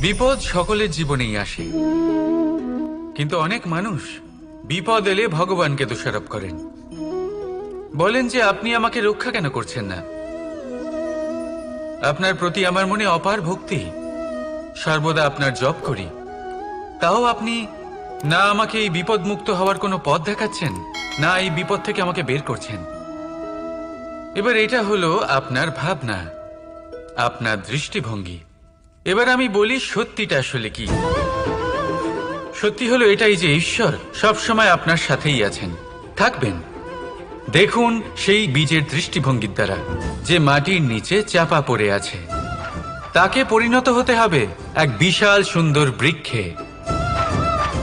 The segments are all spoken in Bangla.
বিপদ সকলের জীবনেই আসে, কিন্তু অনেক মানুষ বিপদ এলে ভগবানকে দোষারোপ করেন। বলেন যে আপনি আমাকে রক্ষা কেন করছেন না? আপনার প্রতি আমার মনে অপার ভক্তি, সর্বদা আপনার জপ করি, তাও আপনি না আমাকে এই বিপদ মুক্ত হওয়ার কোনো পথ দেখাচ্ছেন, না এই বিপদ থেকে আমাকে বের করছেন। এবার এটা হলো আপনার ভাবনা, আপনার দৃষ্টিভঙ্গি। এবার আমি বলি সত্যিটা আসলে কি। সত্যি হলো এটাই যে ঈশ্বর সবসময় আপনার সাথেই আছেন, থাকবেন। দেখুন সেই বীজের দৃষ্টিভঙ্গির দ্বারা যে মাটির নিচে চাপা পড়ে আছে, তাকে পরিণত হতে হবে এক বিশাল সুন্দর বৃক্ষে।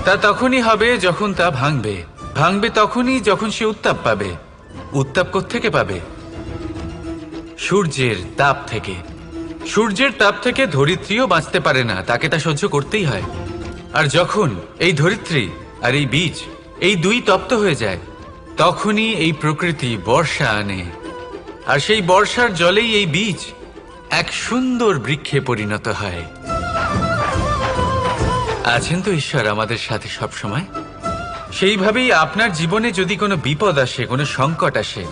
তা তখনই হবে যখন তা ভাঙবে, ভাঙবে তখনই যখন সে উত্তাপ পাবে। উত্তাপ কোত্থেকে পাবে? সূর্যের তাপ থেকে। সূর্যের তাপ থেকে ধরিত্রীও বাঁচতে পারে না, তাকে তা সহ্য করতেই হয়। আর যখন এই ধরিত্রী আর এই বীজ এই দুই তপ্ত হয়ে যায়, তখনই এই প্রকৃতি বর্ষা আনে। আর সেই বর্ষার জলেই এই বীজ এক সুন্দর বৃক্ষে পরিণত হয়। আছেন তো ঈশ্বর আমাদের সাথে সব সময়। সেইভাবেই আপনার জীবনে যদি কোনো বিপদ আসে, কোনো সংকট আসে,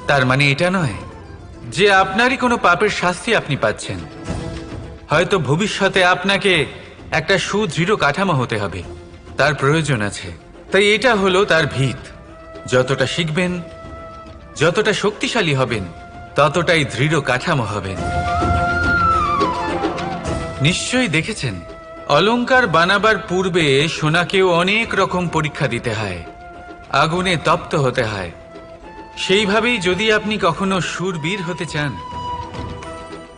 তার মানে এটা নয় যে আপনারই কোনো পাপের শাস্তি আপনি পাচ্ছেন। হয়তো ভবিষ্যতে আপনাকে একটা সুদৃঢ় কাঠামো হতে হবে, তার প্রয়োজন আছে। তাই এটা হলো তার ভিত। যতটা শিখবেন, যতটা শক্তিশালী হবেন, ততটাই দৃঢ় কাঠামো হবেন। নিশ্চয়ই দেখেছেন, অলংকার বানাবার পূর্বে সোনাকেও অনেক রকম পরীক্ষা দিতে হয়, আগুনে তপ্ত হতে হয়। সেইভাবেই যদি আপনি কখনো শূরবীর হতে চান,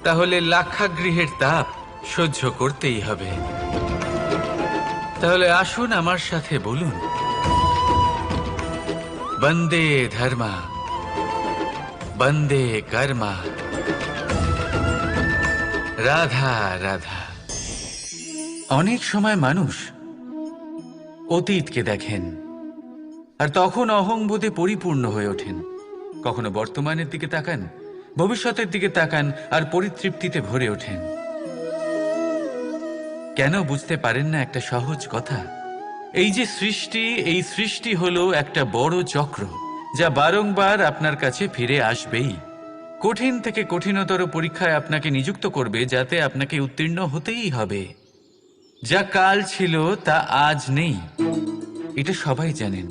তাহলে লাক্ষাগৃহের তাপ সহ্য করতেই হবে। তাহলে আসুন আমার সাথে বলুন, বন্দে ধর্মা, বন্দে কর্মা, রাধা রাধা। অনেক সময় মানুষ অতীতকে দেখেন আর তখন অহংবোধে পরিপূর্ণ হয়ে ওঠেন। কখনো বর্তমানের দিকে তাকান, ভবিষ্যতের দিকে তাকান আর পরিতৃপ্তিতে ভরে ওঠেন। কেন বুঝতে পারেন না একটা সহজ কথা? এই যে সৃষ্টি, এই সৃষ্টি হলো একটা বড় চক্র, যা বারংবার আপনার কাছে ফিরে আসবেই। কঠিন থেকে কঠিনতর পরীক্ষায় আপনাকে নিযুক্ত করবে, যাতে আপনাকে উত্তীর্ণ হতেই হবে। যা কাল ছিল তা আজ নেই, এটা সবাই জানেন।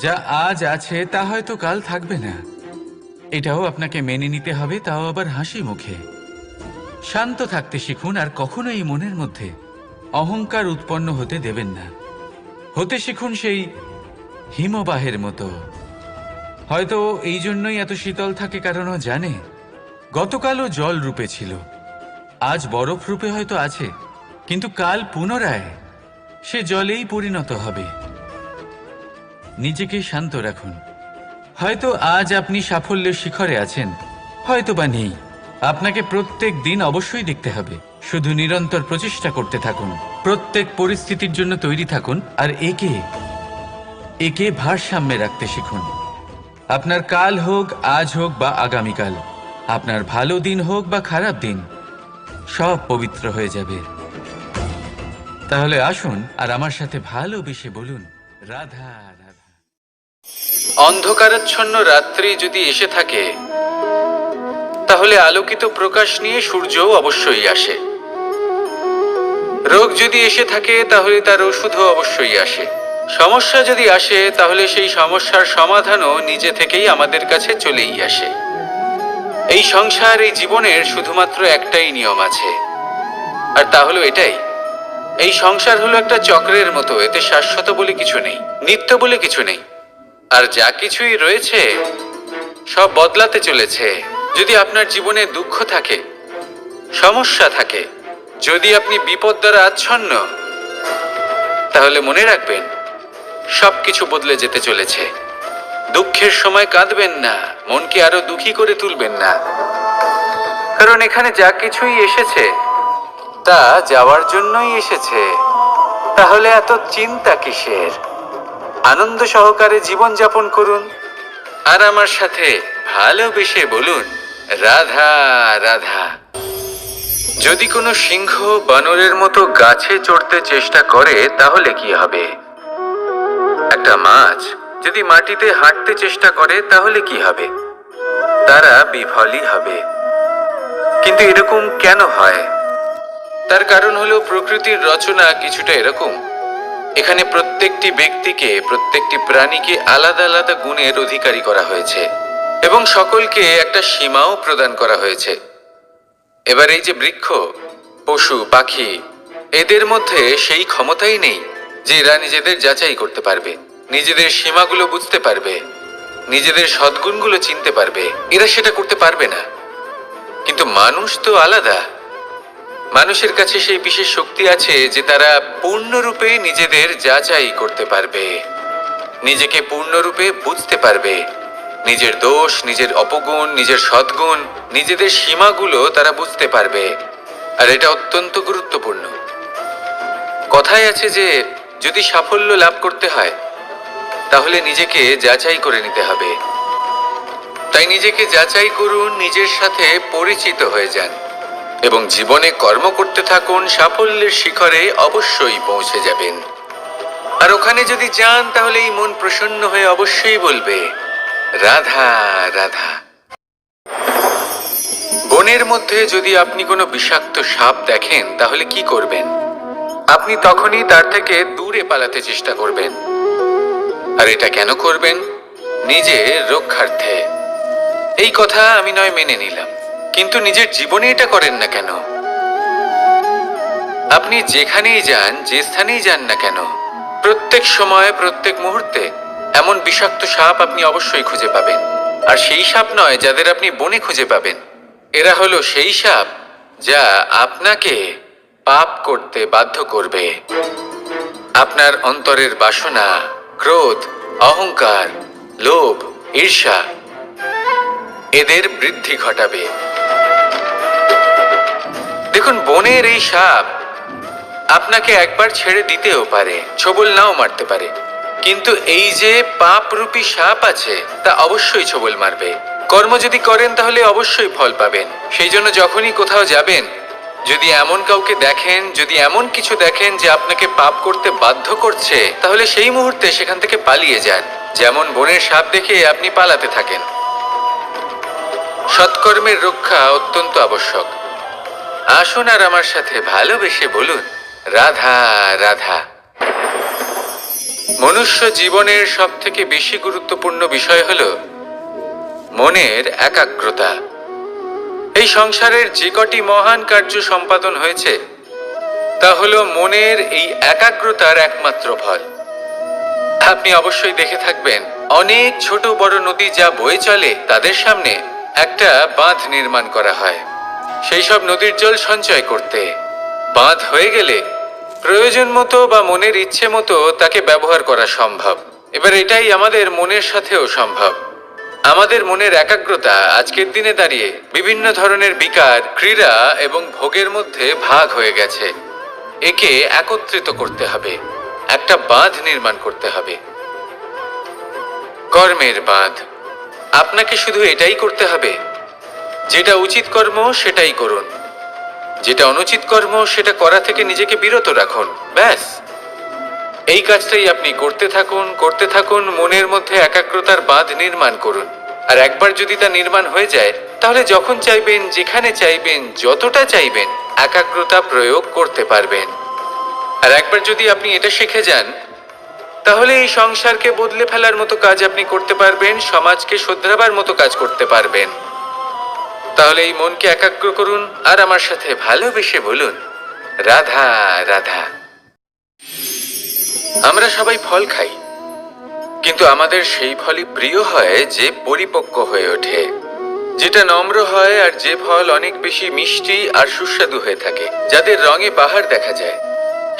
যা আজ আছে তা হয়তো কাল থাকবে না, এটাও আপনাকে মেনে নিতে হবে, তাও আবার হাসি মুখে। শান্ত থাকতে শিখুন আর কখনোই মনের মধ্যে অহংকার উৎপন্ন হতে দেবেন না। হতে শিখুন সেই হিমবাহের মতো। হয়তো এই জন্যই এত শীতল থাকে, কারণ ও জানে গতকালও জল রূপে ছিল, আজ বরফ রূপে হয়তো আছে, কিন্তু কাল পুনরায় সে জলেই পরিণত হবে। নিজেকে শান্ত রাখুন। হয়তো আজ আপনি সাফল্যের শিখরে আছেন, হয়তো বা নেই। আপনাকে প্রত্যেক দিন অবশ্যই দেখতে হবে। শুধু নিরন্তর প্রচেষ্টা করতে থাকুন, প্রত্যেক পরিস্থিতির জন্য তৈরি থাকুন, আর একে ভারসাম্যে রাখতে শিখুন। আপনার কাল হোক, আজ হোক বা আগামীকাল, আপনার ভালো দিন হোক বা খারাপ দিন, সব পবিত্র হয়ে যাবে। তাহলে আসুন আর আমার সাথে ভালোবেসে বলুন, রাধা রাধা। অন্ধকারাচ্ছন্ন রাত্রি যদি এসে থাকে, তাহলে আলোকিত প্রকাশ নিয়ে সূর্যও অবশ্যই আসে। রোগ যদি এসে থাকে, তাহলে তার ওষুধও অবশ্যই আসে। সমস্যা যদি আসে, তাহলে সেই সমস্যার সমাধানও নিজে থেকেই আমাদের কাছে চলেই আসে। এই সংসার, এই জীবনের শুধুমাত্র একটাই নিয়ম আছে, আর তা হলো এটাই: এই সংসার হলো একটা চক্রের মতো, এতে শাশ্বত বলে কিছু নেই, নিত্য বলে কিছু নেই। আর যা কিছুই রয়েছে সব বদলাতে চলেছে। যদি আপনার জীবনে দুঃখ থাকে, সমস্যা থাকে, যদি আপনি বিপদ দ্বারা আচ্ছন্ন, তাহলে মনে রাখবেন সবকিছু বদলে যেতে চলেছে। দুঃখের সময় কাঁদবেন না, মনকে আরো দুঃখী করে তুলবেন না, কারণ এখানে যা কিছুই এসেছে তা যাওয়ার জন্যই এসেছে। তাহলে এত চিন্তা কিসের? আনন্দ সহকারে জীবন যাপন করুন আর আমার সাথে ভালোবেসে বলুন, রাধা রাধা। যদি কোনো সিংহ বানরের মতো গাছে চড়তে চেষ্টা করে তাহলে কি হবে? একটা মাছ যদি মাটিতে হাঁটতে চেষ্টা করে তাহলে কি হবে? তারা বিফলই হবে। কিন্তু এরকম কেন হয়? তার কারণ হলো প্রকৃতির রচনা কিছুটা এরকম। এখানে প্রত্যেকটি ব্যক্তিকে, প্রত্যেকটি প্রাণীকে আলাদা আলাদা গুণের অধিকারী করা হয়েছে এবং সকলকে একটা সীমাও প্রদান করা হয়েছে। এবার এই যে বৃক্ষ, পশু, পাখি, এদের মধ্যে সেই ক্ষমতাই নেই যে এরা নিজেদের যাচাই করতে পারবে, নিজেদের সীমাগুলো বুঝতে পারবে, নিজেদের সদ্গুণগুলো চিনতে পারবে। এরা সেটা করতে পারবে না। কিন্তু মানুষ তো আলাদা। মানুষের কাছে সেই বিশেষ শক্তি আছে যে তারা পূর্ণরূপে নিজেদের যাচাই করতে পারবে, নিজেকে পূর্ণরূপে বুঝতে পারবে, নিজের দোষ, নিজের অপগুণ, নিজের সদ্গুণ, নিজেদের সীমাগুলো তারা বুঝতে পারবে। আর এটা অত্যন্ত গুরুত্বপূর্ণ। কথায় আছে যে যদি সাফল্য লাভ করতে হয় তাহলে নিজেকে যাচাই করে নিতে হবে। তাই নিজেকে যাচাই করুন, নিজের সাথে পরিচিত হয়ে যান এবং জীবনে কর্ম করতে থাকুন। সাফল্যের শিখরে অবশ্যই পৌঁছে যাবেন। আর ওখানে যদি যান তাহলে এই মন প্রসন্ন হয়ে অবশ্যই বলবে, রাধা রাধা। বনের মধ্যে যদি আপনি কোনো বিষাক্ত সাপ দেখেন তাহলে কি করবেন? আপনি তখনই তার থেকে দূরে পালাতে চেষ্টা করবেন। আর এটা কেন করবেন? নিজের রক্ষার্থে। এই কথা আমি নয় মেনে নিলাম, কিন্তু নিজের জীবনে এটা করেন না কেন? আপনি যেখানেই যান, যে স্থানেই যান না কেন, প্রত্যেক সময়, প্রত্যেক মুহূর্তে এমন বিষাক্ত সাপ আপনি অবশ্যই খুঁজে পাবেন। আর সেই সাপ নয় যাদের আপনি বনে খুঁজে পাবেন। এরা হলো সেই সাপ যা আপনাকে পাপ করতে বাধ্য করবে। আপনার অন্তরের বাসনা, ক্রোধ, অহংকার, লোভ, ঈর্ষা এদের বৃদ্ধি ঘটাবে। দেখুন, বনের এই সাপ আপনাকে একবার ছেড়ে দিতেও পারে, ছোবল নাও মারতে পারে, কিন্তু এই যে পাপরূপী সাপ আছে তা অবশ্যই ছোবল মারবে। কর্ম যদি করেন তাহলে অবশ্যই ফল পাবেন। সেই জন্য যখনই কোথাও যাবেন, যদি এমন কাউকে দেখেন, যদি এমন কিছু দেখেন যে আপনাকে পাপ করতে বাধ্য করছে, তাহলে সেই মুহূর্তে সেখান থেকে পালিয়ে যান। যেমন বনের সাপ দেখে আপনি পালাতে থাকেন। সৎকর্মের রক্ষা অত্যন্ত আবশ্যক। আসুন আর আমার সাথে ভালোবেসে বলুন, রাধা রাধা। মনুষ্য জীবনের সব থেকে বেশি গুরুত্বপূর্ণ বিষয় হল মনের একাগ্রতা। এই সংসারের যে কটি মহান কার্য সম্পাদন হয়েছে তা হল মনের এই একাগ্রতার একমাত্র ফল। আপনি অবশ্যই দেখে থাকবেন, অনেক ছোট বড় নদী যা বয়ে চলে তাদের সামনে একটা বাঁধ নির্মাণ করা হয় সেই সব নদীর জল সঞ্চয় করতে। বাঁধ হয়ে গেলে প্রয়োজন মতো বা মনের ইচ্ছে মতো তাকে ব্যবহার করা সম্ভব। এবার এটাই আমাদের মনের সাথেও সম্ভব। আমাদের মনের একাগ্রতা আজকের দিনে দাঁড়িয়ে বিভিন্ন ধরনের বিকার, ক্রীড়া এবং ভোগের মধ্যে ভাগ হয়ে গেছে। একে একত্রিত করতে হবে, একটা বাঁধ নির্মাণ করতে হবে, কর্মের বাঁধ। আপনাকে শুধু এটাই করতে হবে, যেটা উচিত কর্ম সেটাই করুন, যেটা অনুচিত কর্ম সেটা করা থেকে নিজেকে বিরত রাখুন। ব্যাস, এই কাজটাই আপনি করতে থাকুন, করতে থাকুন। মনের মধ্যে একাগ্রতার বাঁধ নির্মাণ করুন। আর একবার যদি তা নির্মাণ হয়ে যায় তাহলে যখন চাইবেন, যেখানে চাইবেন, যতটা চাইবেন একাগ্রতা প্রয়োগ করতে পারবেন। আর একবার যদি আপনি এটা শিখে যান তাহলে এই সংসারকে বদলে ফেলার মতো কাজ আপনি করতে পারবেন, সমাজকে শোধরাবার মতো কাজ করতে পারবেন। তাহলে এই মনকে একাগ্র করুন আর আমার সাথে ভালোবেসে বলুন, রাধা রাধা। আমরা সবাই ফল খাই, কিন্তু আমাদের সেই ফলই প্রিয় হয় যে পরিপক্ক হয়ে ওঠে, যেটা নম্র হয়, আর যে ফল অনেক বেশি মিষ্টি আর সুস্বাদু হয়ে থাকে, যাদের রঙে বাহার দেখা যায়।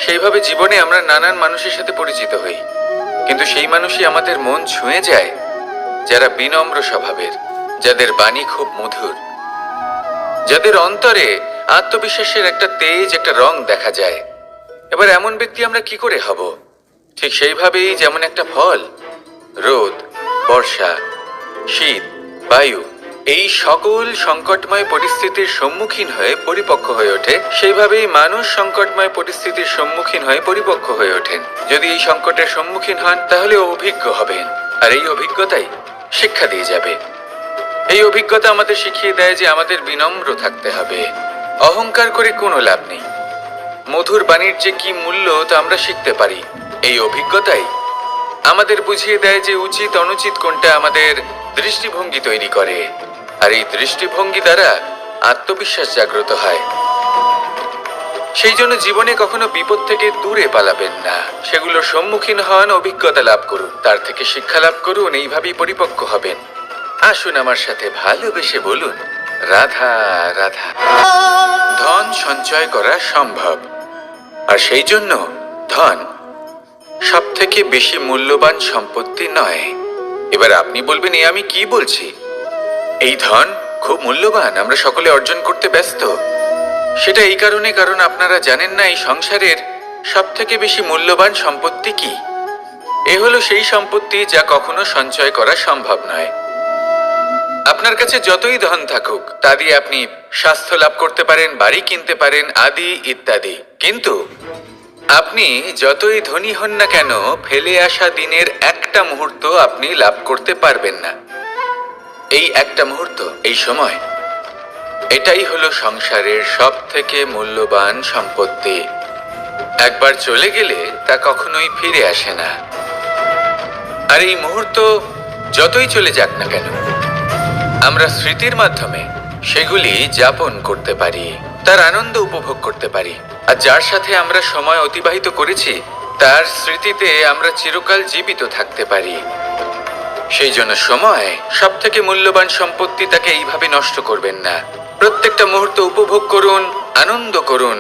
সেইভাবে জীবনে আমরা নানান মানুষের সাথে পরিচিত হই, কিন্তু সেই মানুষই আমাদের মন ছুঁয়ে যায় যারা বিনম্র স্বভাবের, যাদের বাণী খুব মধুর, যাদের অন্তরে আত্মবিশ্বাসের একটা তেজ, একটা রং দেখা যায়। এবার এমন ব্যক্তি আমরা কি করে হব? ঠিক সেইভাবেই যেমন একটা ফল রোদ, বর্ষা, শীত, বায়ু এই সকল সংকটময় পরিস্থিতির সম্মুখীন হয়ে পরিপক্ক হয়ে ওঠে, সেইভাবেই মানুষ সংকটময় পরিস্থিতির সম্মুখীন হয়ে পরিপক্ক হয়ে ওঠেন। যদি এই সংকটের সম্মুখীন হন তাহলে অভিজ্ঞ হবেন, আর এই অভিজ্ঞতাই শিক্ষা দিয়ে যাবে। এই অভিজ্ঞতা আমাদের শিখিয়ে দেয় যে আমাদের বিনম্র থাকতে হবে। অহংকার করে কোনো লাভ নেই। মধুর বাণীর যে কি মূল্য তা আমরা শিখতে পারি। এই অভিজ্ঞতাই আমাদের বুঝিয়ে দেয় যে উচিত অনুচিত কোনটা আমাদের দৃষ্টিভঙ্গি তৈরি করে, আর এই দৃষ্টিভঙ্গি দ্বারা আত্মবিশ্বাস জাগ্রত হয়। সেই জন্য জীবনে কখনো বিপদ থেকে দূরে পালাবেন না, সেগুলোর সম্মুখীন হন, অভিজ্ঞতা লাভ করুন, তার থেকে শিক্ষা লাভ করুন, এইভাবেই পরিপক্ক হবেন। আসুন আমার সাথে ভালোবেসে বলুন, রাধা রাধা। ধন সঞ্চয় করা সম্ভব, আর সেই জন্য ধন সব থেকে বেশি মূল্যবান সম্পত্তি নয়। এবার আপনি বলবেন, এ আমি কি বলছি? এই ধন খুব মূল্যবান, আমরা সকলে অর্জন করতে ব্যস্ত। সেটা এই কারণে, কারণ আপনারা জানেন না এই সংসারের সব থেকে বেশি মূল্যবান সম্পত্তি কি। এ হলো সেই সম্পত্তি যা কখনো সঞ্চয় করা সম্ভব নয়। আপনার কাছে যতই ধন থাকুক তা দিয়ে আপনি স্বাস্থ্য লাভ করতে পারেন, বাড়ি কিনতে পারেন, আদি ইত্যাদি, কিন্তু আপনি যতই ধনী হন না কেন, ফেলে আসা দিনের একটা মুহূর্ত আপনি লাভ করতে পারবেন না। এই একটা মুহূর্ত, এই সময়, এটাই হলো সংসারের সব থেকে মূল্যবান সম্পত্তি। একবার চলে গেলে তা কখনোই ফিরে আসে না। আর এই মুহূর্ত যতই চলে যাক না কেন, আমরা স্মৃতির মাধ্যমে সেগুলি যাপন করতে পারি, তার আনন্দ উপভোগ করতে পারি। আর যার সাথে আমরা সময় অতিবাহিত করেছি তার স্মৃতিতে আমরা চিরকাল জীবিত থাকতে পারি। সেই জন্য সময় সব থেকে মূল্যবান সম্পত্তি, তাকে এইভাবে নষ্ট করবেন না। প্রত্যেকটা মুহূর্ত উপভোগ করুন, আনন্দ করুন,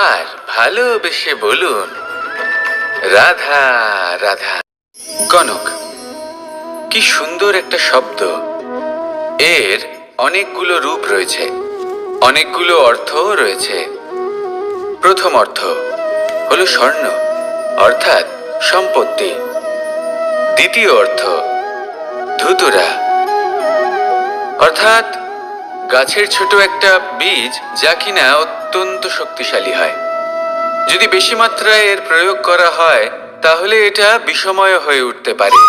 আর ভালোবেসে বলুন, রাধা রাধা। কনক, কি সুন্দর একটা শব্দ। এর অনেকগুলো রূপ রয়েছে, অনেকগুলো অর্থও রয়েছে। প্রথম অর্থ হলো স্বর্ণ, অর্থাৎ সম্পত্তি। দ্বিতীয় অর্থ ধুতুরা, অর্থাৎ গাছের ছোট একটা বীজ, যা কিনা অত্যন্ত শক্তিশালী হয়। যদি বেশি মাত্রায় এর প্রয়োগ করা হয় তাহলে এটা বিষময় হয়ে উঠতে পারে।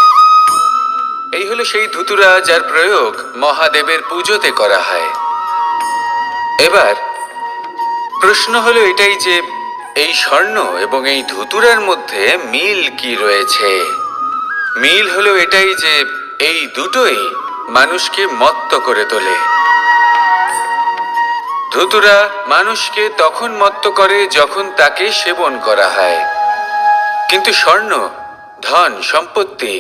এই হলো সেই ধুতুরা যার প্রয়োগ মহাদেবের পুজোতে করা হয়। এবার প্রশ্ন হলো এটাই যে এই স্বর্ণ এবং এই ধুতুরার মধ্যে মিল কি রয়েছে। মিল হলো এটাই যে এই দুটোই মানুষকে মত্ত করে তোলে। ধুতুরা মানুষকে তখন মত্ত করে যখন তাকে সেবন করা হয়, কিন্তু স্বর্ণ, ধন, সম্পত্তি,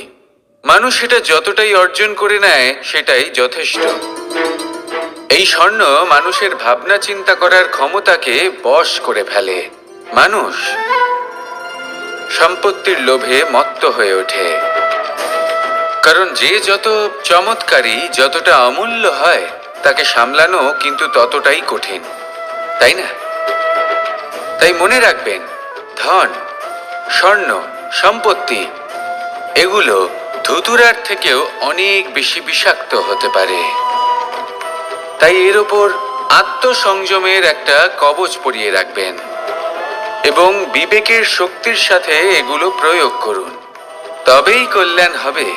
মানুষ এটা যতটাই অর্জন করে নেয় সেটাই যথেষ্ট। এই স্বর্ণ মানুষের ভাবনা চিন্তা করার ক্ষমতাকে বশ করে ফেলে। মানুষ সম্পত্তির লোভে মত্ত হয়ে ওঠে, কারণ যে যত চমৎকারী, যতটা অমূল্য হয় তাকে সামলানো কিন্তু ততটাই কঠিন, তাই না? তাই মনে রাখবেন, ধন, স্বর্ণ, সম্পত্তি এগুলো ধুতুরার থেকেও অনেক বেশি বিষাক্ত হতে পারে। তাই এর ওপর আত্মসংযমের একটা কবচ পরিয়ে রাখবেন এবং বিবেকের শক্তির সাথে এগুলো প্রয়োগ করুন, তবেই কল্যাণ হবে।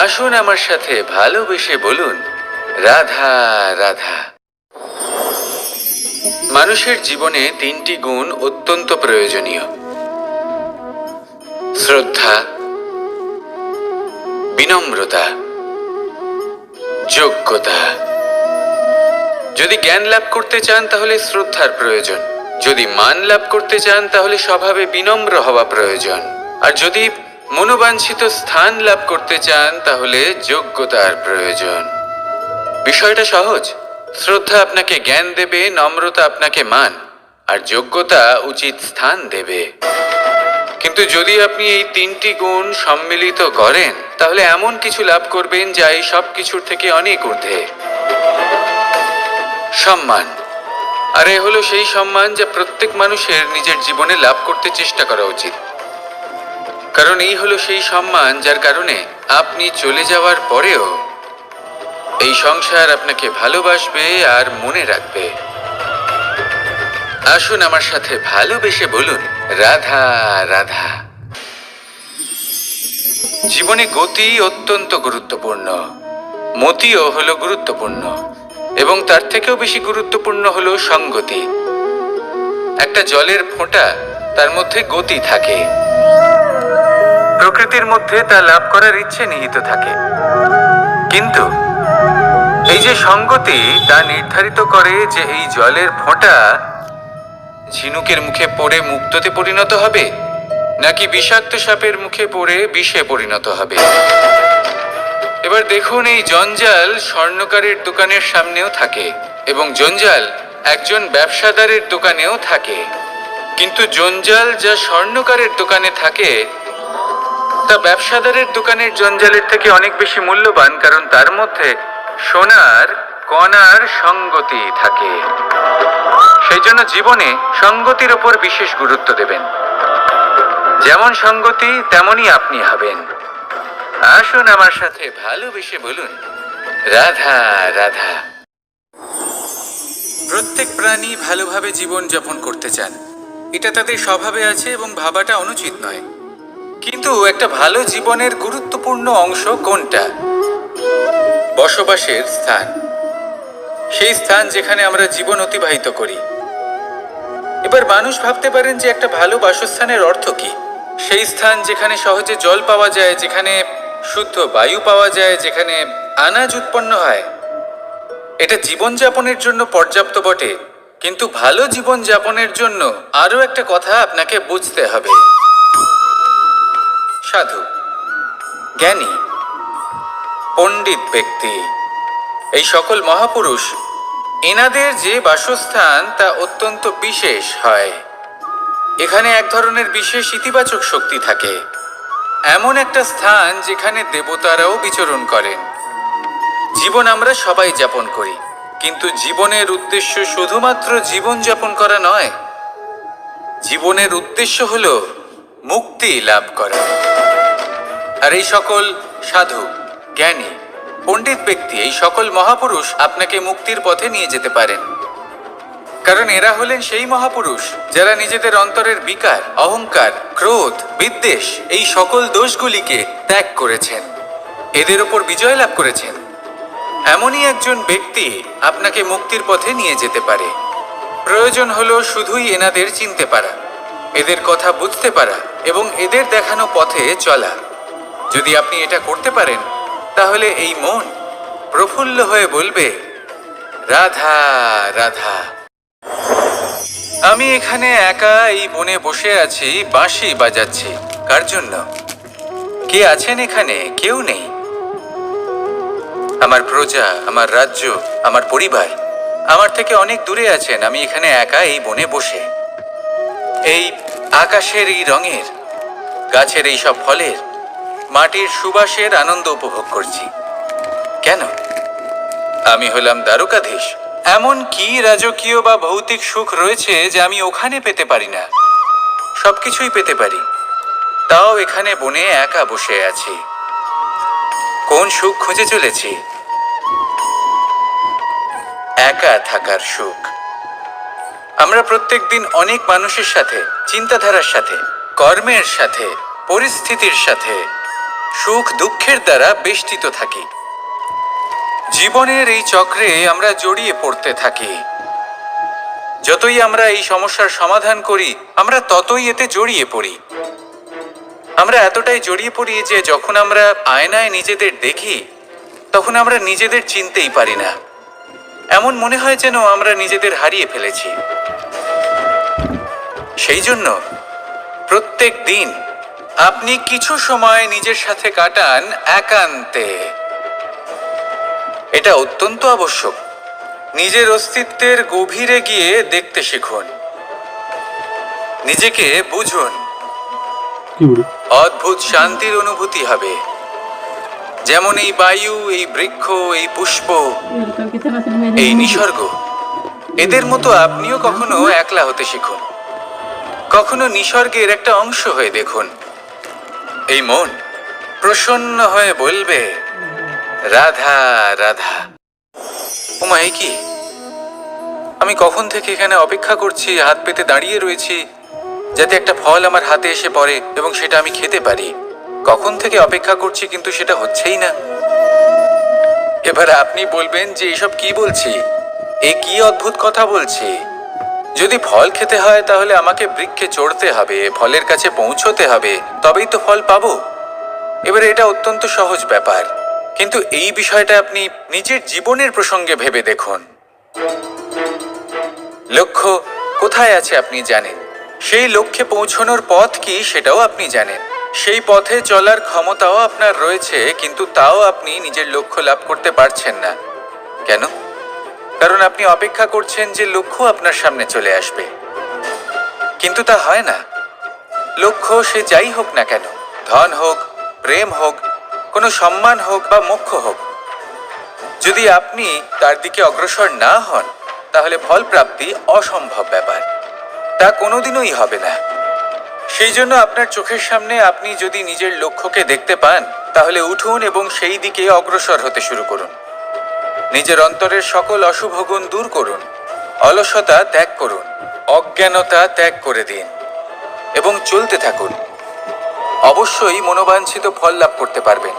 আসুন আমার সাথে ভালোবেসে বলুন, রাধা রাধা। মানুষের জীবনে তিনটি গুণ অত্যন্ত প্রয়োজনীয়: শ্রদ্ধা, বিনম্রতা, যোগ্যতা। যদি জ্ঞান লাভ করতে চান তাহলে শ্রদ্ধার প্রয়োজন, যদি মান লাভ করতে চান তাহলে স্বভাবে বিনম্র হওয়া প্রয়োজন, আর যদি মনোবাঞ্ছিত স্থান লাভ করতে চান তাহলে যোগ্যতার প্রয়োজন। বিষয়টা সহজ। শ্রদ্ধা আপনাকে জ্ঞান দেবে, নম্রতা আপনাকে মান, আর যোগ্যতা উচিত স্থান দেবে। কিন্তু যদি আপনি এই তিনটি গুণ সম্মিলিত করেন তাহলে এমন কিছু লাভ করবেন যা এই সব কিছুর থেকে অনেক ঊর্ধ্বে। সম্মান। আর এ হলো সেই সম্মান যা প্রত্যেক মানুষের নিজের জীবনে লাভ করতে চেষ্টা করা উচিত, কারণ এই হলো সেই সম্মান যার কারণে আপনি চলে যাওয়ার পরেও এই সংসার আপনাকে ভালোবাসবে আর মনে রাখবে। আসুন আমার সাথে ভালোবেসে বলুন, রাধা রাধা। জীবনে গতি অত্যন্ত গুরুত্বপূর্ণ, মতিও হলো গুরুত্বপূর্ণ, এবং তার থেকেও বেশি গুরুত্বপূর্ণ হলো সঙ্গতি। একটা জলের ফোঁটা, তার মধ্যে গতি থাকে, প্রকৃতির মধ্যে তা লাভ করার ইচ্ছে নিহিত থাকে, কিন্তু এই যে সঙ্গতি, তা নির্ধারিত করে যে এই জলের ফোঁটা ঝিনুকের মুখে পড়ে মুক্তোতে পরিণত হবে, নাকি বিষাক্ত সাপের মুখে পড়ে বিষে পরিণত হবে। এবার দেখুন, এই জঞ্জাল স্বর্ণকারের দোকানের সামনেও থাকে, এবং জঞ্জাল একজন ব্যবসাদারের দোকানেও থাকে, কিন্তু জঞ্জাল যা স্বর্ণকারের দোকানে থাকে তা ব্যবসাদারের দোকানের জঞ্জালের থেকে অনেক বেশি মূল্যবান, কারণ তার মধ্যে সোনার কণার সঙ্গতি থাকে। সেই জন্য জীবনে সঙ্গতির ওপর বিশেষ গুরুত্ব দেবেন। যেমন সঙ্গতি তেমনই আপনি হবেন। আসুন আমার সাথে ভালোবেসে বলুন, রাধা রাধা। প্রত্যেক প্রাণী ভালোভাবে জীবন যাপন করতে চান, এটা তাদের স্বভাবে আছে এবং ভাবাটা অনুচিত নয়। কিন্তু একটা ভালো জীবনের গুরুত্বপূর্ণ অংশ কোনটা? বসবাসের স্থান, সেই স্থান যেখানে আমরা জীবন অতিবাহিত করি। এবার মানুষ ভাবতে পারেন যে একটা ভালো বাসস্থানের অর্থ কি? সেই স্থান যেখানে সহজে জল পাওয়া যায়, যেখানে শুদ্ধ বায়ু পাওয়া যায়, যেখানে আনাজ উৎপন্ন হয়। এটা জীবনযাপনের জন্য পর্যাপ্ত বটে, কিন্তু ভালো জীবনযাপনের জন্য আরও একটা কথা আপনাকে বুঝতে হবে। সাধু, জ্ঞানী, পণ্ডিত ব্যক্তি, এই সকল মহাপুরুষ, এনাদের যে বাসস্থান তা অত্যন্ত বিশেষ হয়। এখানে এক ধরনের বিশেষ ইতিবাচক শক্তি থাকে, এমন একটা স্থান যেখানে দেবতারাও বিচরণ করেন। জীবন আমরা সবাই যাপন করি, কিন্তু জীবনের উদ্দেশ্য শুধুমাত্র জীবন যাপন করা নয়। জীবনের উদ্দেশ্য হলো মুক্তি লাভ করা। আর এই সকল সাধু, জ্ঞানী, পণ্ডিত ব্যক্তি, এই সকল মহাপুরুষ আপনাকে মুক্তির পথে নিয়ে যেতে পারেন, কারণ এরা হলেন সেই মহাপুরুষ যারা নিজেদের অন্তরের বিকার, অহংকার, ক্রোধ, বিদ্বেষ, এই সকল দোষগুলিকে ত্যাগ করেছেন, এদের ওপর বিজয় লাভ করেছেন। এমনই একজন ব্যক্তি আপনাকে মুক্তির পথে নিয়ে যেতে পারে। প্রয়োজন হলো শুধুই এনাদের চিনতে পারা, এদের কথা বুঝতে পারা এবং এদের দেখানো পথে চলা। যদি আপনি এটা করতে পারেন, তাহলে এই মন প্রফুল্ল হয়ে বলবে, রাধা রাধা। আমি এখানে একা এই বনে বসে আছি, বাঁশি বাজাচ্ছি। কার জন্য? কে আছেন এখানে? কেউ নেই। আমার প্রজা, আমার রাজ্য, আমার পরিবার আমার থেকে অনেক দূরে আছেন। আমি এখানে একা এই বনে বসে এই আকাশের এই রঙের, গাছের এই সব ফলের, মাটির সুবাসের আনন্দ উপভোগ করছি। কেন? আমি হলাম দ্বারকাধীশ। এমন কি রাজকীয় বা ভৌতিক সুখ রয়েছে যে আমি ওখানে পেতে পারি না? সবকিছুই পেতে পারি, তাও এখানে বনে একা বসে আছি। কোন সুখ খুঁজে চলেছি? একা থাকার সুখ। আমরা প্রত্যেক দিন অনেক মানুষের সাথে, চিন্তাধারার সাথে, কর্মের সাথে, পরিস্থিতির সাথে, সুখ দুঃখের দ্বারা বেষ্টিত থাকি। জীবনের এই চক্রে আমরা জড়িয়ে পড়তে থাকি। যতই আমরা এই সমস্যার সমাধান করি, আমরা ততই এতে জড়িয়ে পড়ি। আমরা এতটাই জড়িয়ে পড়ি যে যখন আমরা আয়নায় নিজেদের দেখি, তখন আমরা নিজেদের চিনতেই পারি না। এমন মনে হয় যেন আমরা নিজেদের হারিয়ে ফেলেছি। সেই জন্য প্রত্যেক দিন আপনি কিছু সময় নিজের সাথে কাটান একান্তে। এটা অত্যন্ত আবশ্যক। নিজের অস্তিত্বের গভীরে গিয়ে দেখতে শিখুন, নিজেকে বুঝুন। অদ্ভুত শান্তির অনুভূতি হবে। যেমন এই বায়ু, এই বৃক্ষ, এই পুষ্প, এই নিসর্গ, এদের মতো আপনিও কখনো একলা হতে শিখুন। কখনো নিসর্গের একটা অংশ হয়ে দেখুন। এই মন প্রসন্ন হয়ে বলবে, রাধা রাধা। ওমা, এ কি? আমি কখন থেকে এখানে অপেক্ষা করছি, হাত পেতে দাঁড়িয়ে রয়েছি যাতে একটা ফল আমার হাতে এসে পড়ে এবং সেটা আমি খেতে পারি। কখন থেকে অপেক্ষা করছি, কিন্তু সেটা হচ্ছেই না। এবার আপনি বলবেন যে এসব কি বলছি, এ কি অদ্ভুত কথা বলছি। যদি ফল খেতে হয় তাহলে আমাকে বৃক্ষে চড়তে হবে, ফলের কাছে পৌঁছতে হবে, তবেই তো ফল পাবো। এবারে এটা অত্যন্ত সহজ ব্যাপার, কিন্তু এই বিষয়টা আপনি নিজের জীবনের প্রসঙ্গে ভেবে দেখুন। লক্ষ্য কোথায় আছে আপনি জানেন, সেই লক্ষ্যে পৌঁছানোর পথ কি সেটাও আপনি জানেন, সেই পথে চলার ক্ষমতাও আপনার রয়েছে, কিন্তু তাও আপনি নিজের লক্ষ্য লাভ করতে পারছেন না। কেন? কারণ আপনি অপেক্ষা করছেন যে লক্ষ্য আপনার সামনে চলে আসবে, কিন্তু তা হয় না। লক্ষ্য সে যাই হোক না কেন, ধন হোক, প্রেম হোক, কোনো সম্মান হোক বা মোক্ষ হোক, যদি আপনি তার দিকে অগ্রসর না হন তাহলে ফল প্রাপ্তি অসম্ভব ব্যাপার, তা কোনোদিনই হবে না। সেই জন্য আপনার চোখের সামনে আপনি যদি নিজের লক্ষ্যকে দেখতে পান তাহলে উঠুন এবং সেই দিকে অগ্রসর হতে শুরু করুন। নিজের অন্তরের সকল অশুভ গুণ দূর করুন, অলসতা ত্যাগ করুন, অজ্ঞানতা ত্যাগ করে দিন এবং চলতে থাকুন। অবশ্যই মনোবাঞ্ছিত ফল লাভ করতে পারবেন।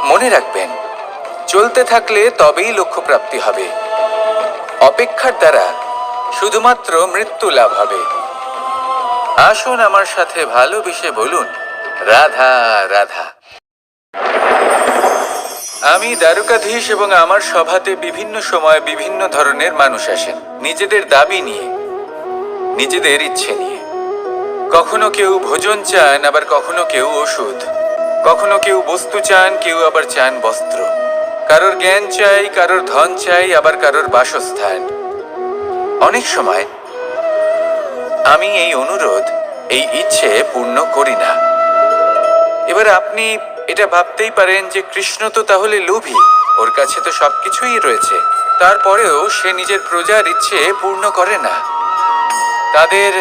মনে রাখবেন, চলতে থাকলে তবেই লক্ষ্য প্রাপ্তি হবে। অপেক্ষার দ্বারা শুধুমাত্র মৃত্যু লাভ হবে। আসুন আমার সাথে ভালোবেসে বলুন, রাধা রাধা। আমি দ্বারকাধীশ এবং আমার সভাতে বিভিন্ন সময় বিভিন্ন ধরনের মানুষ আসেন, নিজেদের দাবি নিয়ে, নিজেদের ইচ্ছে নিয়ে। কখনো কেউ ভোজন চান, আবার কখনো কেউ ওষুধ, কখনো কেউ বস্তু চান, কেউ আবার চান বস্ত্র। কারোর জ্ঞান চাই, কারোর ধন চাই, আবার কারোর বাসস্থান। অনেক সময় আমি এই অনুরোধ, এই ইচ্ছে পূর্ণ করি না। এবার আপনি এটা ভাবতেই পারেন যে কৃষ্ণ তো তাহলে লোভী, ওর কাছে তো সবকিছুই রয়েছে, তারপরেও সে নিজের প্রজার ইচ্ছে পূর্ণ করে না, তাদের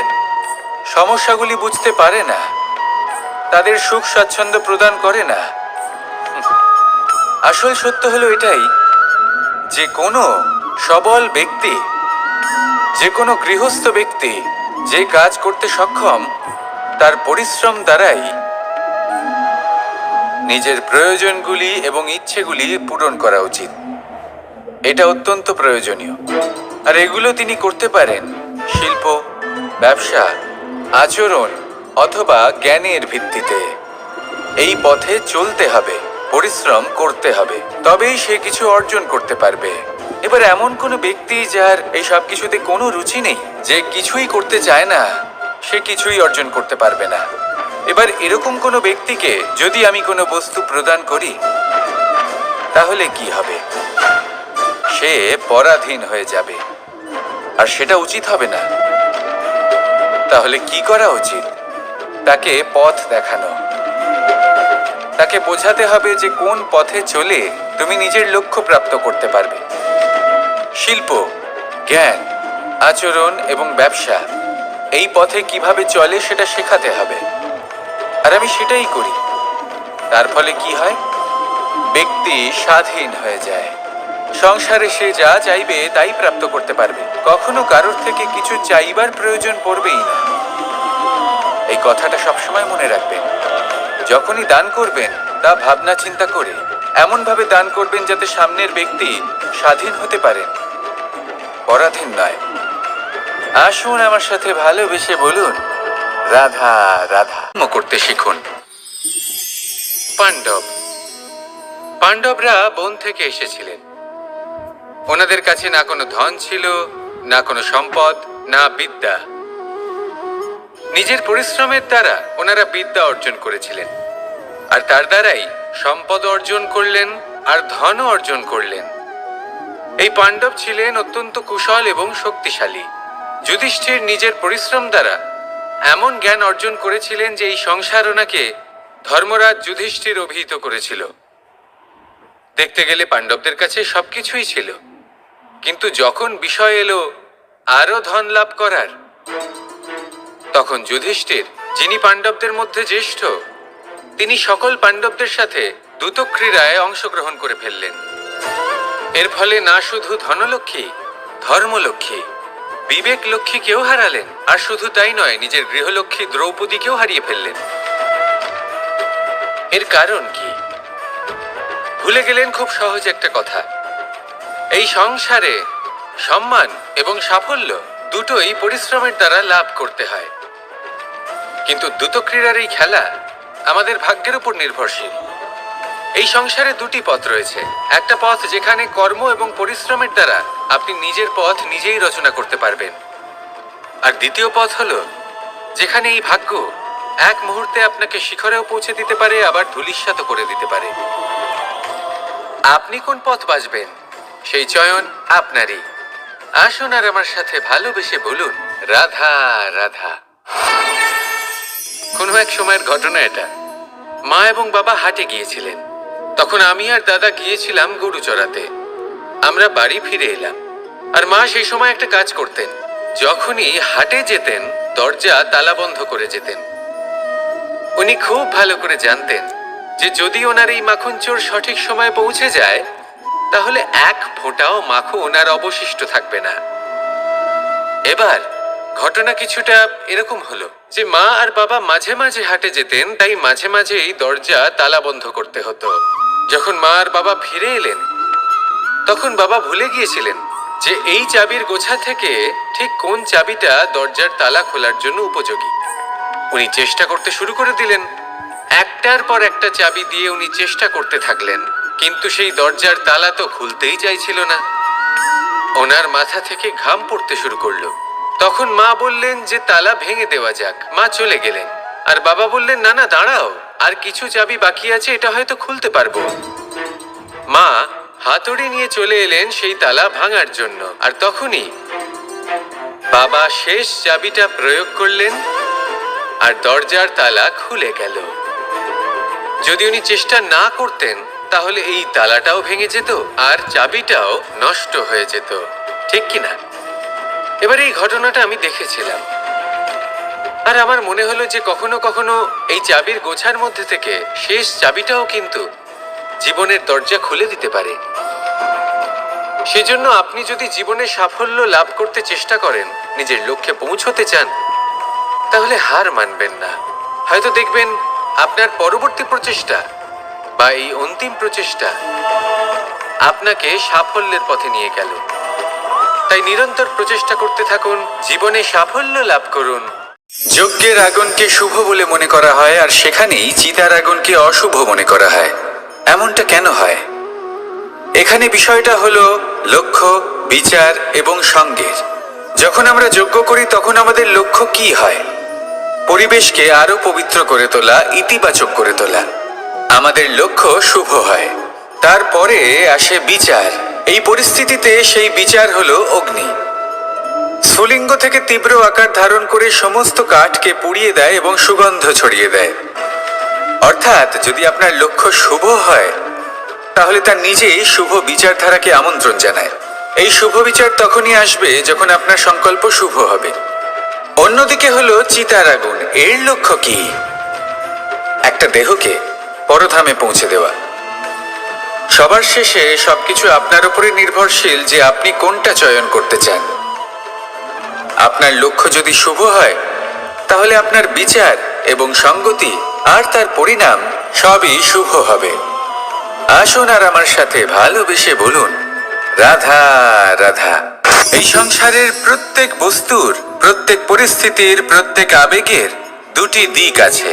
সমস্যাগুলি বুঝতে পারে না, তাদের সুখ স্বাচ্ছন্দ্য প্রদান করে না। আসল সত্য হলো এটাই যে কোনো সবল ব্যক্তি, যে কোনো গৃহস্থ ব্যক্তি যে কাজ করতে সক্ষম, তার পরিশ্রম দ্বারাই নিজের প্রয়োজনগুলি এবং ইচ্ছেগুলি পূরণ করা উচিত। এটা অত্যন্ত প্রয়োজনীয়, আর এগুলো তিনি করতে পারেন শিল্প, ব্যবসা, আচরণ অথবা জ্ঞানের ভিত্তিতে। এই পথে চলতে হবে, পরিশ্রম করতে হবে, তবেই সে কিছু অর্জন করতে পারবে। এবার এমন কোনো ব্যক্তি যার এই সব কিছুতে কোনো রুচি নেই, যে কিছুই করতে চায় না, সে কিছুই অর্জন করতে পারবে না। এবার এরকম কোনো ব্যক্তিকে যদি আমি কোনো বস্তু প্রদান করি তাহলে কি হবে? সে পরাধীন হয়ে যাবে, আর সেটা উচিত হবে না। তাহলে কি করা উচিত? তাকে পথ দেখানো, তাকে বোঝাতে হবে যে কোন পথে চলে তুমি নিজের লক্ষ্য প্রাপ্ত করতে পারবে। শিল্প, জ্ঞান, আচরণ এবং ব্যবসা, এই পথে কিভাবে চলে সেটা শেখাতে হবে, আর আমি সেটাই করি। তার ফলে কি হয়? ব্যক্তি স্বাধীন হয়ে যায়। সংসারে সে যা চাইবে তাই প্রাপ্ত করতে পারবে, কখনো কারোর থেকে কিছু চাইবার প্রয়োজন পড়বেই না। এই কথাটা সবসময় মনে রাখবেন। যখনই দান করবেন তা ভাবনা চিন্তা করে এমন ভাবে দান করবেন যাতে সামনের ব্যক্তি স্বাধীন হতে পারেন, পরাধীন নয়। আসুন আমার সাথে ভালোবেসে বলুন, রাধা রাধা। করতে শিখুন। পাণ্ডবরা বন থেকে এসেছিলেন। ওনাদের কাছে না কোনো ধন ছিল, না কোনো সম্পদ, না বিদ্যা। নিজের পরিশ্রমের দ্বারা ওনারা বিদ্যা অর্জন করেছিলেন, আর তার দ্বারাই সম্পদ অর্জন করলেন আর ধনও অর্জন করলেন। এই পাণ্ডব ছিলেন অত্যন্ত কুশল এবং শক্তিশালী। যুধিষ্ঠির নিজের পরিশ্রম দ্বারা এমন জ্ঞান অর্জন করেছিলেন যে এই সংসার ওনাকে ধর্মরাজ যুধিষ্ঠির অভিহিত করেছিল। দেখতে গেলে পাণ্ডবদের কাছে সবকিছুই ছিল, কিন্তু যখন বিষয় এলো আরো ধন লাভ করার, তখন যুধিষ্ঠির, যিনি পাণ্ডবদের মধ্যে জ্যেষ্ঠ, তিনি সকল পাণ্ডবদের সাথে দ্যুতক্রীড়ায় অংশগ্রহণ করে ফেললেন। এর ফলে না শুধু ধনলক্ষ্মী, ধর্মলক্ষ্মী, বিবেক লক্ষ্মীকেও হারালেন, আর শুধু তাই নয়, নিজের গৃহলক্ষ্মী দ্রৌপদীকেও হারিয়ে ফেললেন। এর কারণ কি? ভুলে গেলেন খুব সহজ একটা কথা, এই সংসারে সম্মান এবং সাফল্য দুটোই পরিশ্রমের দ্বারা লাভ করতে হয়। কিন্তু দ্যুতক্রীড়ার এই খেলা আমাদের ভাগ্যের উপর নির্ভরশীল। এই সংসারে দুটি পথ রয়েছে, একটা পথ যেখানে কর্ম এবং পরিশ্রমের দ্বারা আপনি নিজের পথ নিজেই রচনা করতে পারবেন, আর দ্বিতীয় পথ হলো যেখানে এই ভাগ্য এক মুহূর্তে আপনাকে শিখরেও পৌঁছে দিতে পারে, আবার ধূলিসাৎ করে দিতে পারে। আপনি কোন পথ বাছবেন সেই চয়ন আপনারই। আসুন আর আমার সাথে ভালোবেসে বলুন, রাধা রাধা। কোনো এক সময়ের ঘটনা এটা। মা এবং বাবা হাটে গিয়েছিলেন, তখন আমি আর দাদা গিয়েছিলাম গরু চড়াতে। আমরা বাড়ি ফিরে এলাম, আর মা সেই সময় একটা কাজ করতেন, যখনই হাটে যেতেন দরজা তালা বন্ধ করে যেতেন। উনি খুব ভালো করে জানতেন যে যদি ওনার এই মাখন চোর সঠিক সময়ে পৌঁছে যায় তাহলে এক ফোঁটাও মাখন ওনার অবশিষ্ট থাকবে না। এবার ঘটনা কিছুটা এরকম হলো যে মা আর বাবা মাঝে মাঝে হাটে যেতেন, তাই মাঝে মাঝে এই দরজা তালা বন্ধ করতে হতো। যখন মা আর বাবা ফিরে এলেন তখন বাবা ভুলে গিয়েছিলেন যে এই চাবির গোছা থেকে ঠিক কোন চাবিটা দরজার তালা খোলার জন্য উপযোগী। উনি চেষ্টা করতে শুরু করে দিলেন, একটার পর একটা চাবি দিয়ে উনি চেষ্টা করতে থাকলেন, কিন্তু সেই দরজার তালা তো খুলতেই চাইছিল না। ওনার মাথা থেকে ঘাম পড়তে শুরু করলো। তখন মা বললেন যে তালা ভেঙে দেওয়া যাক। মা চলে গেলেন, আর বাবা বললেন না না দাঁড়াও, আর কিছু চাবি বাকি আছে, এটা হয়তো খুলতে পারবো। মা হাতুড়ি নিয়ে চলে এলেন সেই তালা ভাঙার জন্য, আর তখনই বাবা শেষ চাবিটা প্রয়োগ করলেন আর দরজার তালা খুলে গেল। যদি উনি চেষ্টা না করতেন তাহলে এই তালাটাও ভেঙে যেত আর চাবিটাও নষ্ট হয়ে যেত, ঠিক কিনা? এবার এই ঘটনাটা আমি দেখেছিলাম, আর আমার মনে হলো যে কখনো কখনো এই চাবির গোছার মধ্যে থেকে শেষ চাবিটাও কিন্তু জীবনের দরজা খুলে দিতে পারে। সেজন্য আপনি যদি জীবনে সাফল্য লাভ করতে চেষ্টা করেন, নিজের লক্ষ্যে পৌঁছতে চান, তাহলে হার মানবেন না। হয়তো দেখবেন আপনার পরবর্তী প্রচেষ্টা বা এই অন্তিম প্রচেষ্টা আপনাকে সাফল্যের পথে নিয়ে গেল। তাই নিরন্তর প্রচেষ্টা করতে থাকুন, জীবনে সাফল্য লাভ করুন। যজ্ঞের আগুনকে শুভ বলে মনে করা হয়, আর সেখানেই চিতার আগুনকে অশুভ মনে করা হয়। এমনটা কেন হয়? এখানে বিষয়টা হলো লক্ষ্য, বিচার এবং সঙ্গের। যখন আমরা যজ্ঞ করি তখন আমাদের লক্ষ্য কি হয়? পরিবেশকে আরো পবিত্র করে তোলা, ইতিবাচক করে তোলা। আমাদের লক্ষ্য শুভ হয়। তারপরে আসে বিচার। এই পরিস্থিতিতে সেই বিচার হলো অগ্নি। স্ফুলিঙ্গ থেকে তীব্র আকার ধারণ করে সমস্ত কাঠকে পুড়িয়ে দেয় এবং সুগন্ধ ছড়িয়ে দেয়। অর্থাৎ যদি আপনার লক্ষ্য শুভ হয় তাহলে তার নিজেই শুভ বিচারধারাকে আমন্ত্রণ জানায়। এই শুভ বিচার তখনই আসবে যখন আপনার সংকল্প শুভ হবে। অন্যদিকে হলো চিতার আগুন। এর লক্ষ্য কি? একটা দেহকে পরধামে পৌঁছে দেওয়া। সবার শেষে সবকিছু আপনার উপরে নির্ভরশীল যে আপনি কোনটা চয়ন করতে চান। আপনার লক্ষ্য যদি শুভ হয় তাহলে আপনার বিচার এবং সঙ্গতি আর তার পরিণাম সবই শুভ হবে। আসুন আর আমার সাথে ভালোবেসে বলুন, রাধা রাধা। এই সংসারের প্রত্যেক বস্তুর, প্রত্যেক পরিস্থিতির, প্রত্যেক আবেগের দুটি দিক আছে।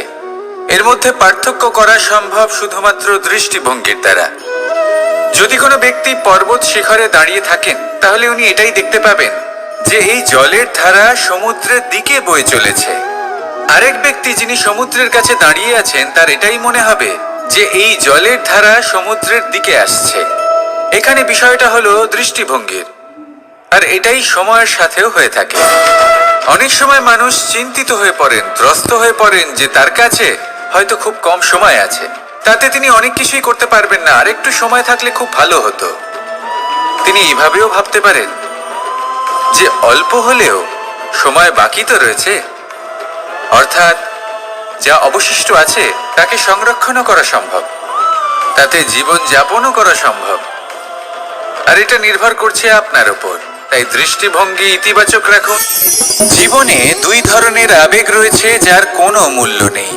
এর মধ্যে পার্থক্য করা সম্ভব শুধুমাত্র দৃষ্টিভঙ্গির দ্বারা। যদি কোনো ব্যক্তি পর্বত শিখরে দাঁড়িয়ে থাকেন তাহলে উনি এটাই দেখতে পাবেন যে এই জলের ধারা সমুদ্রের দিকে বয়ে চলেছে। আরেক ব্যক্তি যিনি সমুদ্রের কাছে দাঁড়িয়ে আছেন তার এটাই মনে হবে যে এই জলের ধারা সমুদ্রের দিকে আসছে। এখানে বিষয়টা হলো দৃষ্টিভঙ্গির, আর এটাই সময়ের সাথেও হয়ে থাকে। অনেক সময় মানুষ চিন্তিত হয়ে পড়েন, ত্রস্ত হয়ে পড়েন যে তার কাছে হয়তো খুব কম সময় আছে, তাতে তিনি অনেক কিছুই করতে পারবেন না, আর একটু সময় থাকলে খুব ভালো হতো। তিনি এভাবেও ভাবতে পারেন যে অল্প হলেও সময় বাকি তো রয়েছে। অর্থাৎ যা অবশিষ্ট আছে তাকে সংরক্ষণও করা সম্ভব, তাতে জীবন যাপনও করা সম্ভব। আর এটা নির্ভর করছে আপনার উপর। তাই দৃষ্টিভঙ্গি ইতিবাচক রাখুন। জীবনে দুই ধরনের আবেগ রয়েছে যার কোনো মূল্য নেই।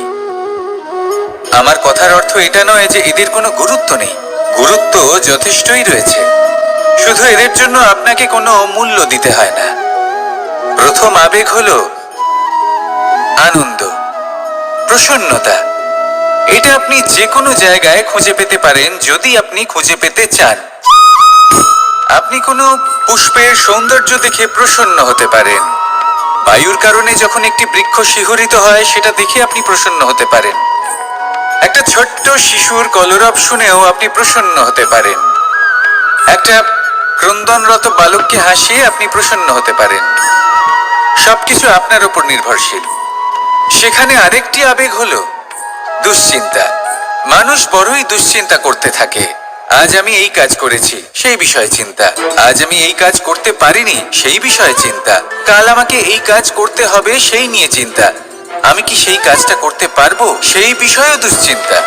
আমার কথার অর্থ এটা নয় যে এদের কোনো গুরুত্ব নেই, গুরুত্ব যথেষ্টই রয়েছে, শুধু এদের জন্য আপনাকে কোনো মূল্য দিতে হয় না। প্রথম আবেগ হলো আনন্দ, প্রসন্নতা। এটা আপনি যে কোনো জায়গায় খুঁজে পেতে পারেন যদি আপনি খুঁজে পেতে চান। আপনি কোনো পুষ্পের সৌন্দর্য দেখে প্রসন্ন হতে পারেন। বায়ুর কারণে যখন একটি বৃক্ষ শিহরিত হয় সেটা দেখে আপনি প্রসন্ন হতে পারেন। একটা ছোট্ট শিশুর কলরব শুনেও আপনি প্রসন্ন হতে পারেন। একটা ক্রন্দনরত বালককে হাসিয়ে আপনি প্রসন্ন হতে পারেন। সবকিছু আপনার উপর নির্ভরশীল। সেখানে আরেকটি আবেগ হলো দুশ্চিন্তা। মানুষ বড়ই দুশ্চিন্তা করতে থাকে। আজ আমি এই কাজ করেছি, সেই বিষয়ে চিন্তা। আজ আমি এই কাজ করতে পারিনি, সেই বিষয়ে চিন্তা। কাল আমাকে এই কাজ করতে হবে, সেই নিয়ে চিন্তা। আমি কি সেই কাজটা করতে পারবো, সেই বিষয়েও দুশ্চিন্তা।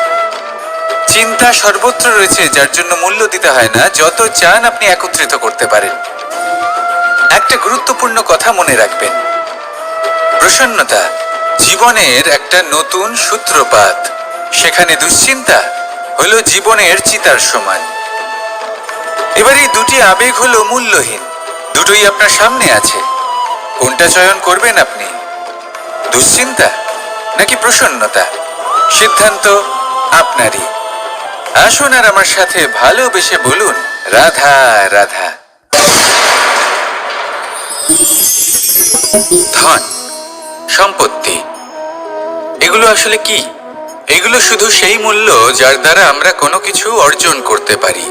চিন্তা সর্বত্র রয়েছে, যার জন্য মূল্য দিতে হয় না। যত চান আপনি একত্রিত করতে পারেন। একটা গুরুত্বপূর্ণ কথা মনে রাখবেন, প্রসন্নতা জীবনের একটা নতুন সূত্রপাত। সেখানে দুশ্চিন্তা হলো জীবনের চিতার সমান। এবার এই দুটি আবেগ হলো মূল্যহীন, দুটোই আপনার সামনে আছে। কোনটা চয়ন করবেন আপনি, দুশ্চিন্তা নাকি প্রসন্নতা? সিদ্ধান্ত আপনারই। আসুন আর আমার সাথে ভালোবেসে বলুন, রাধা রাধা। ধন, সম্পত্তি, এগুলো আসলে কি? এগুলো শুধু সেই মূল্য যার দ্বারা আমরা কোনো কিছু অর্জন করতে পারি।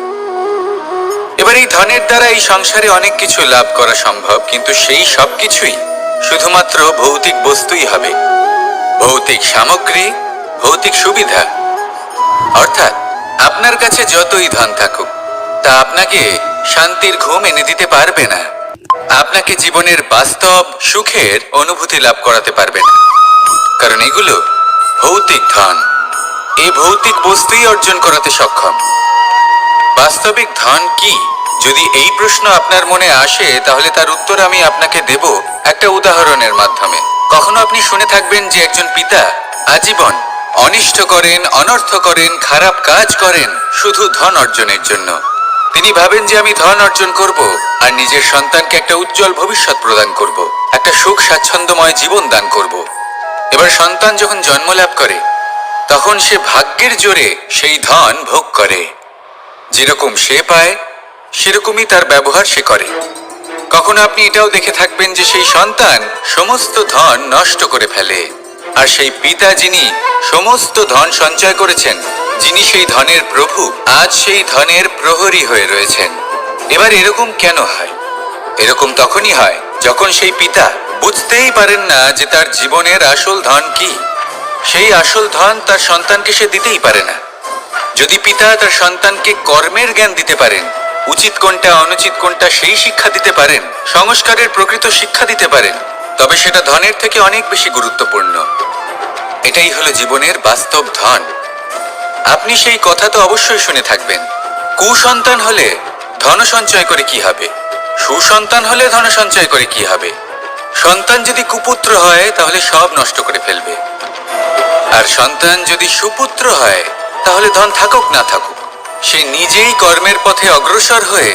এবার এই ধনের দ্বারা এই সংসারে অনেক কিছু লাভ করা সম্ভব, কিন্তু সেই সব কিছুই শুধুমাত্র ভৌতিক বস্তুই হবে, ভৌতিক সামগ্রী, ভৌতিক সুবিধা। অর্থাৎ আপনার কাছে যতই ধন থাকুক, তা আপনাকে শান্তির ঘুম এনে দিতে পারবে না, আপনাকে জীবনের বাস্তব সুখের অনুভূতি লাভ করাতে পারবে না। কারণ এগুলো ভৌতিক ধন, এই ভৌতিক বস্তুই অর্জন করাতে সক্ষম। বাস্তবিক ধন কি? যদি এই প্রশ্ন আপনার মনে আসে, তাহলে তার উত্তর আমি আপনাকে দেব একটা উদাহরণের মাধ্যমে। কখনো আপনি শুনে থাকবেন যে একজন পিতা আজীবন অনিষ্ট করেন, অনর্থ করেন, খারাপ কাজ করেন শুধু ধন অর্জনের জন্য। তিনি ভাবেন যে আমি ধন অর্জন করব আর নিজের সন্তানকে একটা উজ্জ্বল ভবিষ্যৎ প্রদান করব, একটা সুখ স্বাচ্ছন্দ্যময় জীবন দান করব। এবার সন্তান যখন জন্ম লাভ করে, তখন সে ভাগ্যের জোরে সেই ধন ভোগ করে। যেরকম সে পায় সেরকমই তার ব্যবহার সে করে। কখনো আপনি এটাও দেখে থাকবেন যে সেই সন্তান সমস্ত ধন নষ্ট করে ফেলে, আর সেই পিতা যিনি সমস্ত ধন সঞ্চয় করেছেন, যিনি সেই ধনের প্রভু, আজ সেই ধনের প্রহরী হয়ে রয়েছেন। এবার এরকম কেন হয়? এরকম তখনই হয় যখন সেই পিতা বুঝতেই পারেন না যে তার জীবনের আসল ধন কি। সেই আসল ধন তার সন্তানকে সে দিতেই পারে না। যদি পিতা তার সন্তানকে কর্মের জ্ঞান দিতে পারেন, উচিত কোনটা অনুচিত কোনটা সেই শিক্ষা দিতে পারেন, সংস্কারের প্রকৃত শিক্ষা দিতে পারেন, তবে সেটা ধনের থেকে অনেক বেশি গুরুত্বপূর্ণ। এটাই হলো জীবনের বাস্তব ধন। আপনি সেই কথা তো অবশ্যই শুনে থাকবেন, কুসন্তান হলে ধন সঞ্চয় করে কি হবে, সুসন্তান হলে ধন সঞ্চয় করে কি হবে। সন্তান যদি কুপুত্র হয় তাহলে সব নষ্ট করে ফেলবে, আর সন্তান যদি সুপুত্র হয় তাহলে ধন থাকুক না থাকুক, সে নিজেই কর্মের পথে অগ্রসর হয়ে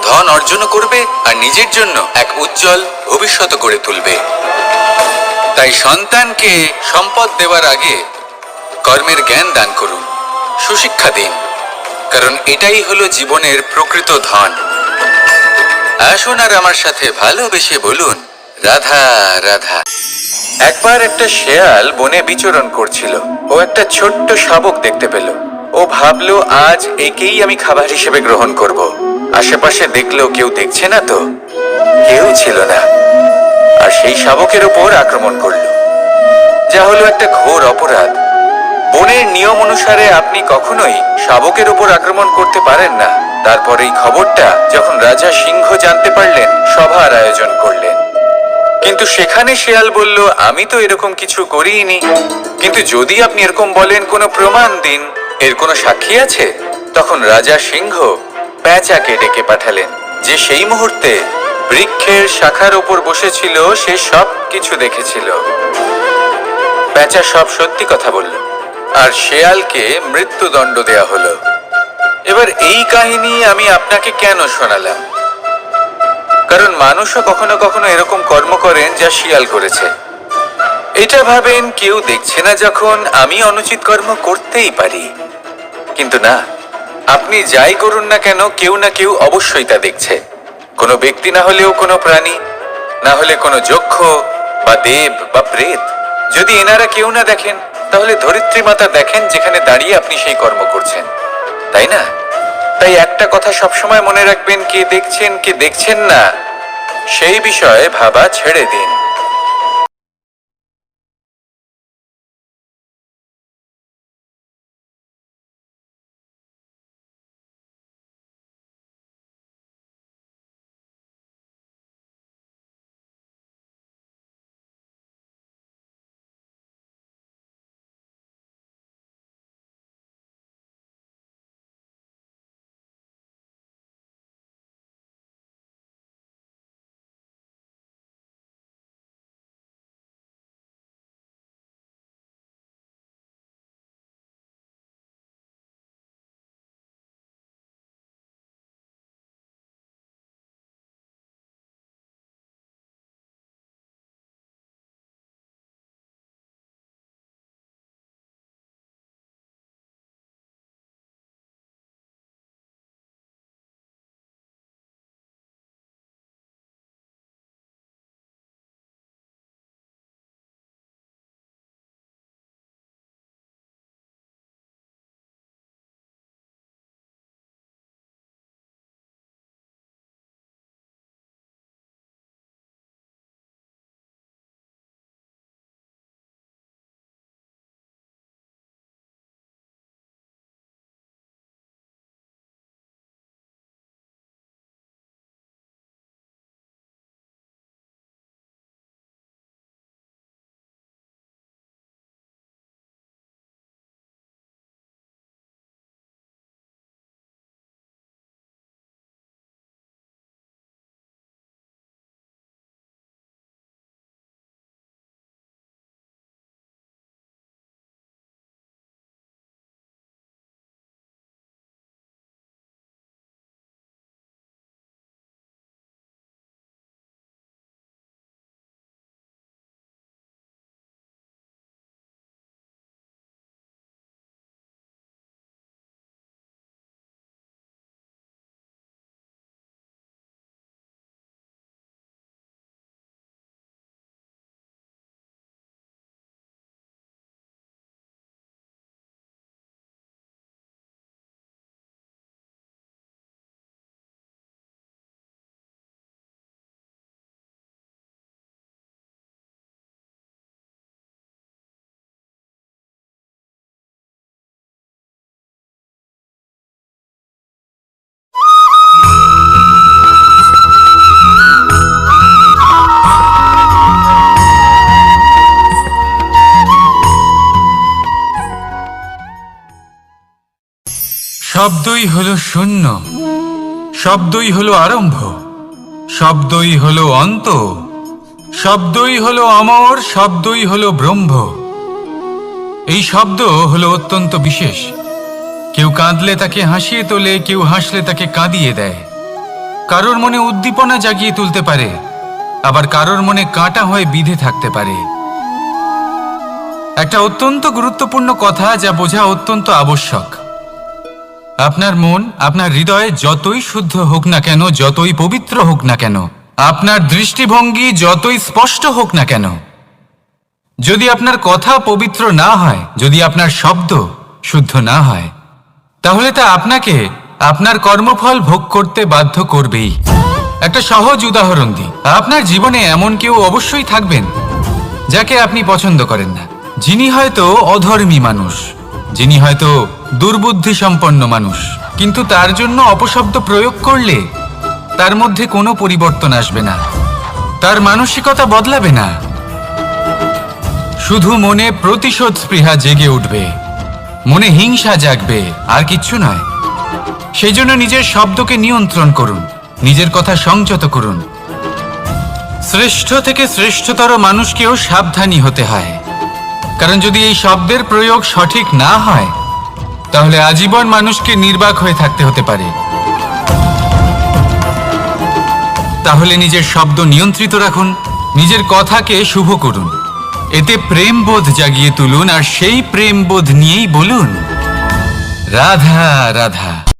ধন অর্জন করবে আর নিজের জন্য এক উজ্জ্বল ভবিষ্যৎ গড়ে তুলবে। তাই সন্তানকে সম্পদ দেওয়ার আগে কর্মের জ্ঞান দান করুন, সুশিক্ষা দিন, কারণ এটাই হলো জীবনের প্রকৃত ধন। আসুন আর আমার সাথে ভালোবেসে বলুন, রাধা রাধা। একবার একটা শেয়াল বনে বিচরণ করছিল। ও একটা ছোট্ট শাবক দেখতে পেল। ও ভাবলো, আজ একেই আমি খাবার হিসেবে গ্রহণ করব। আশেপাশে দেখলো কেউ দেখছে না তো, কেউ ছিল না, আর সেই শাবকের উপর আক্রমণ করলো, যা হলো একটা ঘোর অপরাধ। বনের নিয়ম অনুসারে আপনি কখনোই শাবকের উপর আক্রমণ করতে পারেন না। তারপর এই খবরটা যখন রাজা সিংহ জানতে পারলেন, সভার আয়োজন করলেন। কিন্তু সেখানে শেয়াল বলল, আমি তো এরকম কিছু করিনি। কিন্তু যদি আপনি এরকম বলেন, কোনো প্রমাণ দিন, এর কোনো সাক্ষী আছে? তখন রাজা সিংহ পেঁচাকে ডেকে পাঠালেন, যে সেই মুহূর্তে বৃক্ষের শাখার ওপর বসেছিল। সে সব কিছু দেখেছিল। পেঁচা সব সত্যি কথা বলল, আর শেয়ালকে মৃত্যুদণ্ড দেয়া হলো। এবার এই কাহিনী আমি আপনাকে কেন শোনালাম? কারণ মানুষও কখনো কখনো এরকম কর্ম করেন যা শিয়াল করেছে। এটা ভাবেন কেউ দেখছে না, যখন আমি অনুচিত কর্ম করতেই পারি। কিন্তু না, আপনি যাই করুন না কেন, কেউ না কেউ অবশ্যই তা দেখছে। কোনো ব্যক্তি না হলেও কোনো প্রাণী, না হলে কোনো যক্ষ বা দেব বা প্রেত। যদি এনারা কেউ না দেখেন, তাহলে ধরিত্রী মাতা দেখেন, যেখানে দাঁড়িয়ে আপনি সেই কর্ম করছেন, তাই না? তাই একটা কথা সবসময় মনে রাখবেন, কে দেখছেন কে দেখছেন না সেই বিষয়ে ভাবা ছেড়ে দিন। শব্দই হলো শূন্য, শব্দই হলো আরম্ভ, শব্দই হলো অন্ত, শব্দই হলো অমর, শব্দই হলো ব্রহ্ম। এই শব্দ হলো অত্যন্ত বিশেষ। কেউ কাঁদলে তাকে হাসিয়ে তোলে, কেউ হাসলে তাকে কাঁদিয়ে দেয়। কারোর মনে উদ্দীপনা জাগিয়ে তুলতে পারে, আবার কারোর মনে কাঁটা হয়ে বিঁধে থাকতে পারে। একটা অত্যন্ত গুরুত্বপূর্ণ কথা, যা বোঝা অত্যন্ত আবশ্যক। আপনার মন, আপনার হৃদয় যতই শুদ্ধ হোক না কেন, যতই পবিত্র হোক না কেন, আপনার দৃষ্টিভঙ্গি যতই স্পষ্ট হোক না কেন, যদি আপনার কথা পবিত্র না হয়, যদি আপনার শব্দ শুদ্ধ না হয়, তাহলে তা আপনাকে আপনার কর্মফল ভোগ করতে বাধ্য করবেই। একটা সহজ উদাহরণ দিই। আপনার জীবনে এমন কেউ অবশ্যই থাকবেন যাকে আপনি পছন্দ করেন না, যিনি হয়তো অধর্মী মানুষ, যিনি হয়তো দুর্বুদ্ধি সম্পন্ন মানুষ, কিন্তু তার জন্য অপশব্দ প্রয়োগ করলে তার মধ্যে কোনো পরিবর্তন আসবে না। তার মানসিকতা বদলাবে না, শুধু মনে প্রতিশোধ স্পৃহা জেগে উঠবে, মনে হিংসা জাগবে, আর কিচ্ছু নয়। সেই জন্য নিজের শব্দকে নিয়ন্ত্রণ করুন, নিজের কথা সংযত করুন। শ্রেষ্ঠ থেকে শ্রেষ্ঠতর মানুষকেও সাবধানী হতে হয়, কারণ যদি এই শব্দের প্রয়োগ সঠিক না হয় তাহলে আজীবন মানুষকে নির্বাক হয়ে থাকতে হতে পারে। তাহলে নিজের শব্দ নিয়ন্ত্রিত রাখুন, নিজের কথাকে শুভ করুন, এতে প্রেমবোধ জাগিয়ে তুলুন, আর সেই প্রেমবোধ নিয়েই বলুন রাধা রাধা।